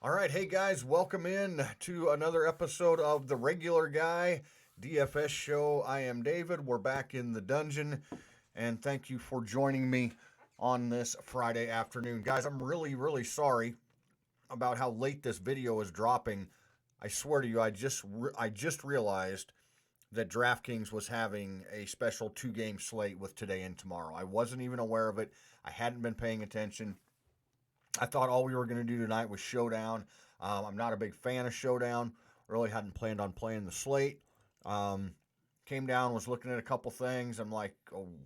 All right, hey guys, welcome in to another episode of the Regular Guy DFS show. I am David. We're back in the dungeon, and thank you for joining me on this Friday afternoon. Guys, I'm really sorry about how late this video is dropping. I swear to you, I just realized that DraftKings was having a special two-game slate with today and tomorrow. I wasn't even aware of it. I hadn't been paying attention. I thought all we were going to do tonight was Showdown. I'm not a big fan of Showdown. Really hadn't planned on playing the slate. Um, Came down, was looking at a couple things. I'm like,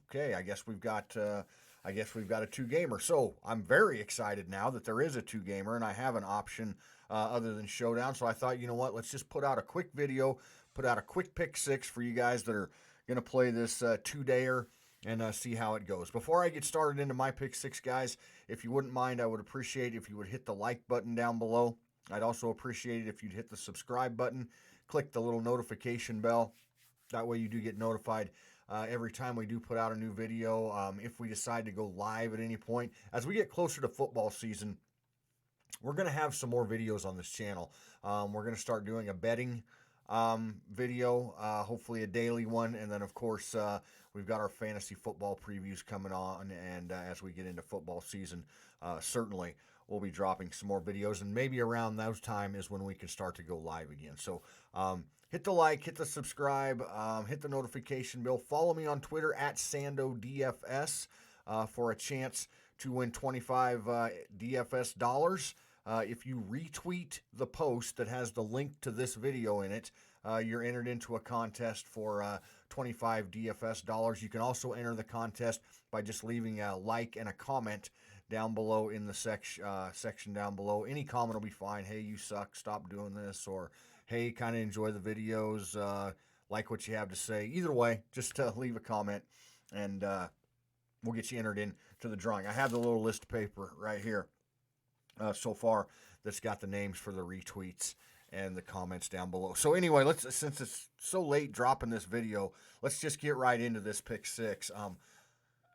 okay, I guess we've got a two gamer. So I'm very excited now that there is a two gamer, and I have an option other than Showdown. So I thought, you know what? Let's just put out a quick video, put out a quick pick six for you guys that are going to play this two dayer and see how it goes. Before I get started into my pick six, guys, if you wouldn't mind, I would appreciate if you would hit the like button down below. I'd also appreciate it if you'd hit the subscribe button, click the little notification bell. That way you do get notified every time we do put out a new video. If we decide to go live at any point, as we get closer to football season, we're going to have some more videos on this channel. We're going to start doing a betting video, hopefully a daily one. And then, of course, we've got our fantasy football previews coming on. And as we get into football season, certainly we'll be dropping some more videos. And maybe around those time is when we can start to go live again. So hit the like, hit the subscribe, hit the notification bell. Follow me on Twitter at SandoDFS for a chance to win 25 DFS dollars. If you retweet the post that has the link to this video in it, you're entered into a contest for 25 DFS dollars. You can also enter the contest by just leaving a like and a comment down below in the section down below. Any comment will be fine. Hey, you suck. Stop doing this. Or, hey, kind of enjoy the videos. Like what you have to say. Either way, just leave a comment and we'll get you entered into the drawing. I have the little list of paper right here so far that's got the names for the retweets and the comments down below. So anyway, since it's so late dropping this video, let's just get right into this pick six.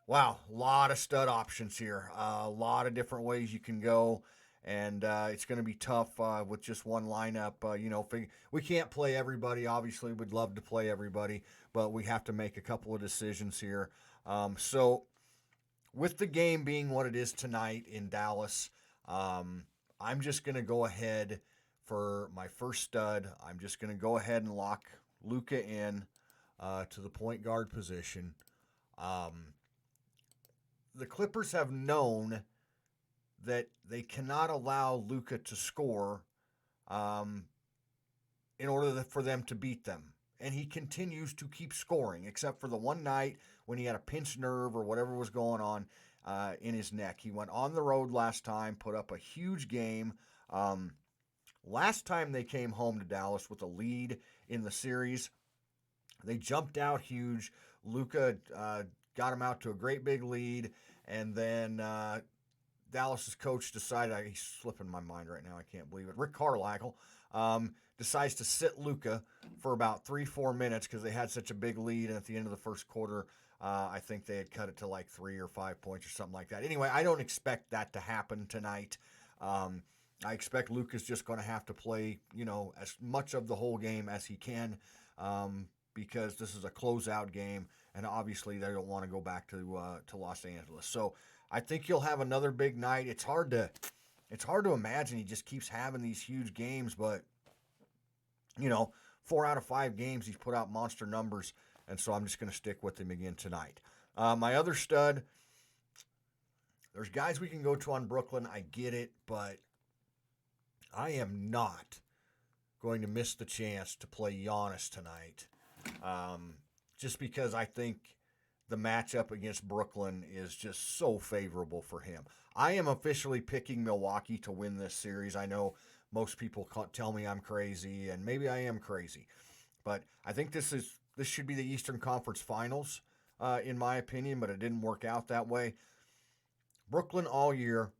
Wow, a lot of stud options here. A lot of different ways you can go. And it's going to be tough with just one lineup. We can't play everybody. Obviously, we'd love to play everybody, but we have to make a couple of decisions here. So with the game being what it is tonight in Dallas, I'm just going to go ahead for my first stud. I'm just going to go ahead and lock Luka in to the point guard position. The Clippers have known that they cannot allow Luka to score in order for them to beat them. And he continues to keep scoring, except for the one night when he had a pinched nerve or whatever was going on in his neck. He went on the road last time, put up a huge game. Last time they came home to Dallas with a lead in the series, they jumped out huge. Luka got him out to a great big lead, and then Dallas's coach decided, he's slipping my mind right now, I can't believe it, Rick Carlisle decides to sit Luka for about 3-4 minutes because they had such a big lead, and at the end of the first quarter, I think they had cut it to like 3 or 5 points or something like that. Anyway, I don't expect that to happen tonight. I expect Luka's just going to have to play, as much of the whole game as he can because this is a closeout game, and obviously they don't want to go back to Los Angeles. So I think he'll have another big night. It's hard to imagine he just keeps having these huge games, but 4 out of 5 games he's put out monster numbers, and so I'm just going to stick with him again tonight. My other stud, there's guys we can go to on Brooklyn. I get it, but I am not going to miss the chance to play Giannis tonight, just because I think the matchup against Brooklyn is just so favorable for him. I am officially picking Milwaukee to win this series. I know most people tell me I'm crazy, and maybe I am crazy, but I think this should be the Eastern Conference Finals, in my opinion, but it didn't work out that way. Brooklyn all year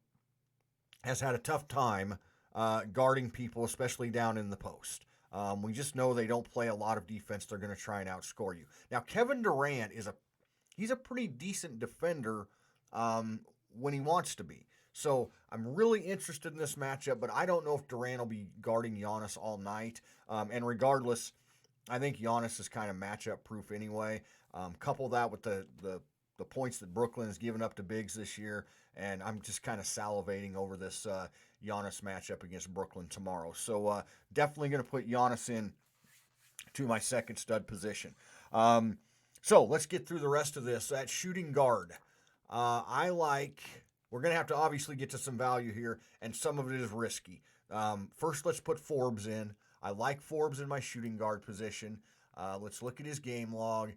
has had a tough time guarding people, especially down in the post. We just know they don't play a lot of defense. They're going to try and outscore you. Now, Kevin Durant he's a pretty decent defender when he wants to be. So I'm really interested in this matchup, but I don't know if Durant will be guarding Giannis all night. And regardless, I think Giannis is kind of matchup proof anyway. Couple that with the points that Brooklyn has given up to bigs this year, and I'm just kind of salivating over this Giannis matchup against Brooklyn tomorrow. So definitely going to put Giannis in to my second stud position. So let's get through the rest of this. At shooting guard, we're going to have to obviously get to some value here, and some of it is risky. First, let's put Forbes in. I like Forbes in my shooting guard position. Let's look at his game log.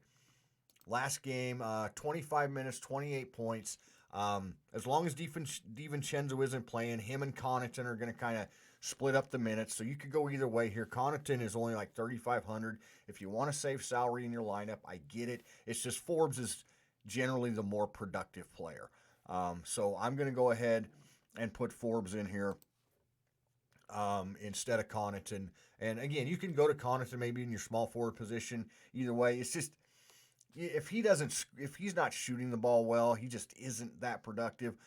Last game, 25 minutes, 28 points. As long as DiVincenzo isn't playing, him and Connaughton are going to kind of split up the minutes. So you could go either way here. Connaughton is only like 3,500. If you want to save salary in your lineup, I get it. It's just Forbes is generally the more productive player. So I'm going to go ahead and put Forbes in here instead of Connaughton. And again, you can go to Connaughton maybe in your small forward position. Either way, it's just if he's not shooting the ball well, he just isn't that productive.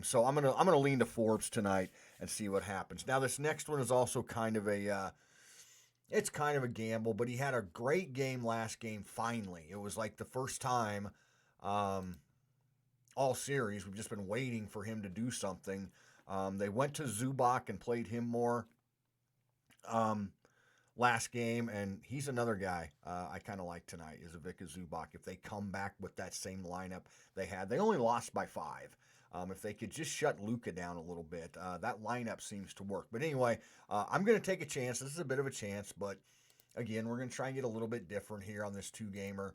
So I'm gonna lean to Forbes tonight and see what happens. Now this next one is also kind of a it's kind of a gamble, but he had a great game last game. Finally, it was like the first time all series we've just been waiting for him to do something. They went to Zubac and played him more last game, and he's another guy I kind of like tonight is Ivica Zubac. If they come back with that same lineup they only lost by 5. If they could just shut Luka down a little bit, that lineup seems to work. But anyway, I'm going to take a chance. This is a bit of a chance, but again, we're going to try and get a little bit different here on this 2-gamer.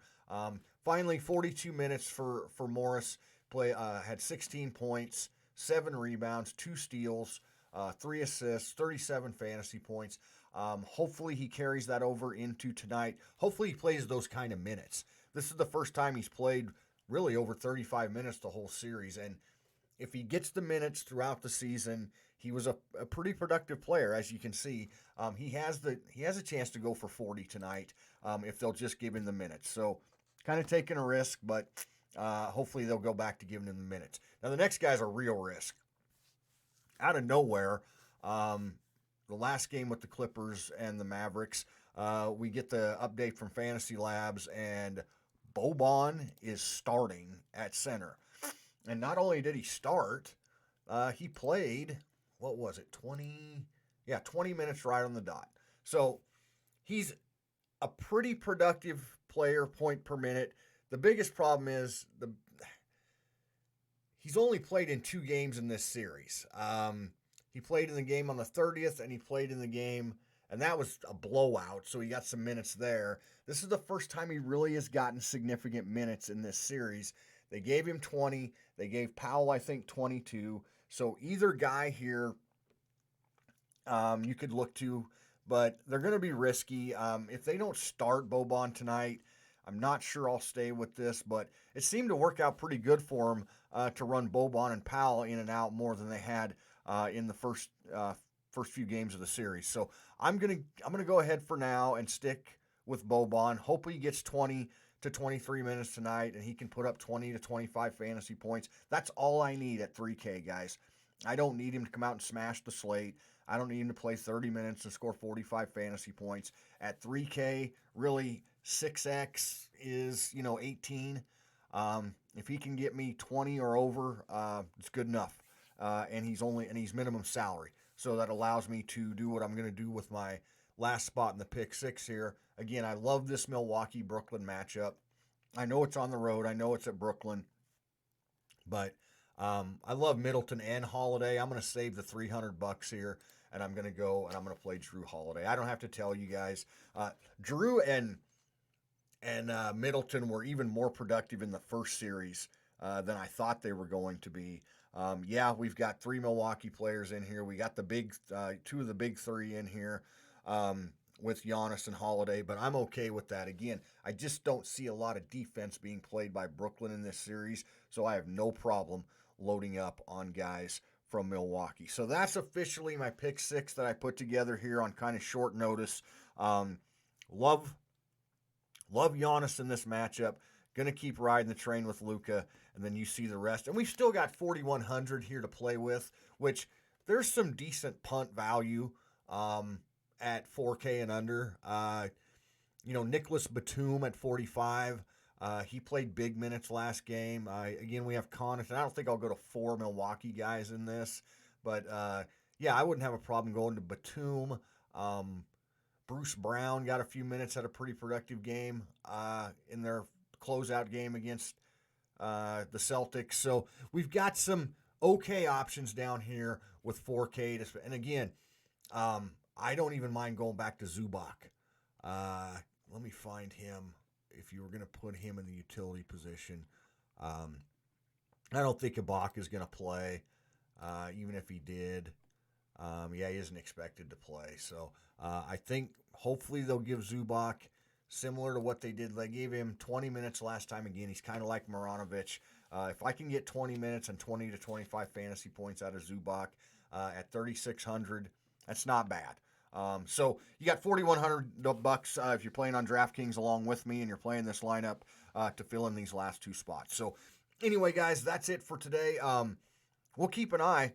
Finally, 42 minutes for Morris. Had 16 points, 7 rebounds, 2 steals, 3 assists, 37 fantasy points. Hopefully he carries that over into tonight. Hopefully he plays those kind of minutes. This is the first time he's played really over 35 minutes the whole series. And if he gets the minutes throughout the season, he was a pretty productive player, as you can see. He has a chance to go for 40 tonight if they'll just give him the minutes. So kind of taking a risk, but hopefully they'll go back to giving him the minutes. Now the next guy's a real risk. Out of nowhere, the last game with the Clippers and the Mavericks, we get the update from Fantasy Labs, and Boban is starting at center. And not only did he start, he played, 20 minutes right on the dot. So he's a pretty productive player, point per minute. The biggest problem is he's only played in 2 games in this series. He played in the game on the 30th, and he played in the game, and that was a blowout, so he got some minutes there. This is the first time he really has gotten significant minutes in this series. They gave him 20. They gave Powell, I think, 22. So either guy here you could look to, but they're going to be risky. If they don't start Boban tonight, I'm not sure I'll stay with this, but it seemed to work out pretty good for him to run Boban and Powell in and out more than they had in the first few games of the series. So I'm gonna go ahead for now and stick with Boban. Hopefully he gets 20 to 23 minutes tonight, and he can put up 20 to 25 fantasy points. That's all I need at 3K, guys. I don't need him to come out and smash the slate. I don't need him to play 30 minutes and score 45 fantasy points. At 3K, really 6X is 18. If he can get me 20 or over, it's good enough. And he's minimum salary, so that allows me to do what I'm going to do with my last spot in the pick 6 here. Again, I love this Milwaukee-Brooklyn matchup. I know it's on the road. I know it's at Brooklyn, but I love Middleton and Holiday. I'm going to save the $300 here, and I'm going to play Drew Holiday. I don't have to tell you guys. Drew and Middleton were even more productive in the first series than I thought they were going to be. We've got 3 Milwaukee players in here. We got the big 2 of the big 3 in here with Giannis and Holiday, but I'm okay with that. Again, I just don't see a lot of defense being played by Brooklyn in this series, so I have no problem loading up on guys from Milwaukee. So that's officially my pick 6 that I put together here on kind of short notice. Love Giannis in this matchup. Going to keep riding the train with Luka, and then you see the rest. And we've still got 4,100 here to play with, which there's some decent punt value at 4K and under. Nicholas Batum at 45. He played big minutes last game. Again, we have Connaughton. I don't think I'll go to 4 Milwaukee guys in this, but I wouldn't have a problem going to Batum. Bruce Brown got a few minutes, had a pretty productive game in their closeout game against the Celtics. So we've got some okay options down here with 4K. And again, I don't even mind going back to Zubac. Let me find him if you were going to put him in the utility position. I don't think Ibaka is going to play, even if he did. He isn't expected to play. So I think hopefully they'll give Zubac similar to what they did. They gave him 20 minutes last time. Again, he's kind of like Marjanovic. If I can get 20 minutes and 20 to 25 fantasy points out of Zubac at 3,600, that's not bad. So you got $4,100 if you're playing on DraftKings along with me and you're playing this lineup to fill in these last two spots. So anyway, guys, that's it for today. We'll keep an eye.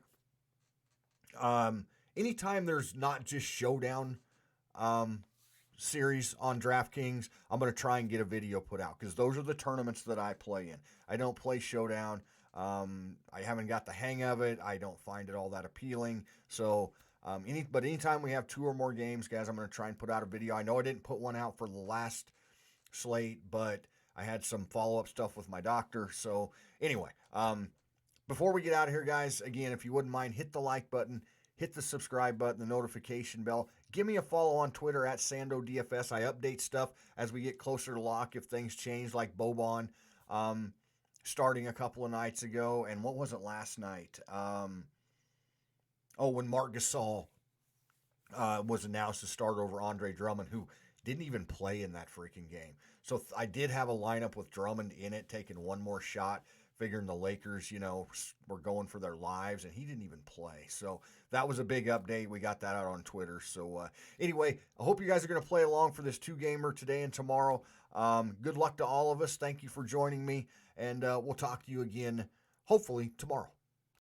Anytime there's not just Showdown series on DraftKings, I'm going to try and get a video put out because those are the tournaments that I play in. I don't play Showdown. I haven't got the hang of it. I don't find it all that appealing. So anytime we have 2 or more games, guys, I'm going to try and put out a video. I know I didn't put one out for the last slate, but I had some follow-up stuff with my doctor. So anyway, before we get out of here, guys, again, if you wouldn't mind, hit the like button, hit the subscribe button, the notification bell. Give me a follow on Twitter at SandoDFS. I update stuff as we get closer to lock if things change, like Boban starting a couple of nights ago. And what was it last night? When Marc Gasol was announced to start over Andre Drummond, who didn't even play in that freaking game. So I did have a lineup with Drummond in it, taking one more shot, figuring the Lakers, were going for their lives, and he didn't even play. So that was a big update. We got that out on Twitter. So anyway, I hope you guys are going to play along for this 2-gamer today and tomorrow. Good luck to all of us. Thank you for joining me, and we'll talk to you again hopefully tomorrow.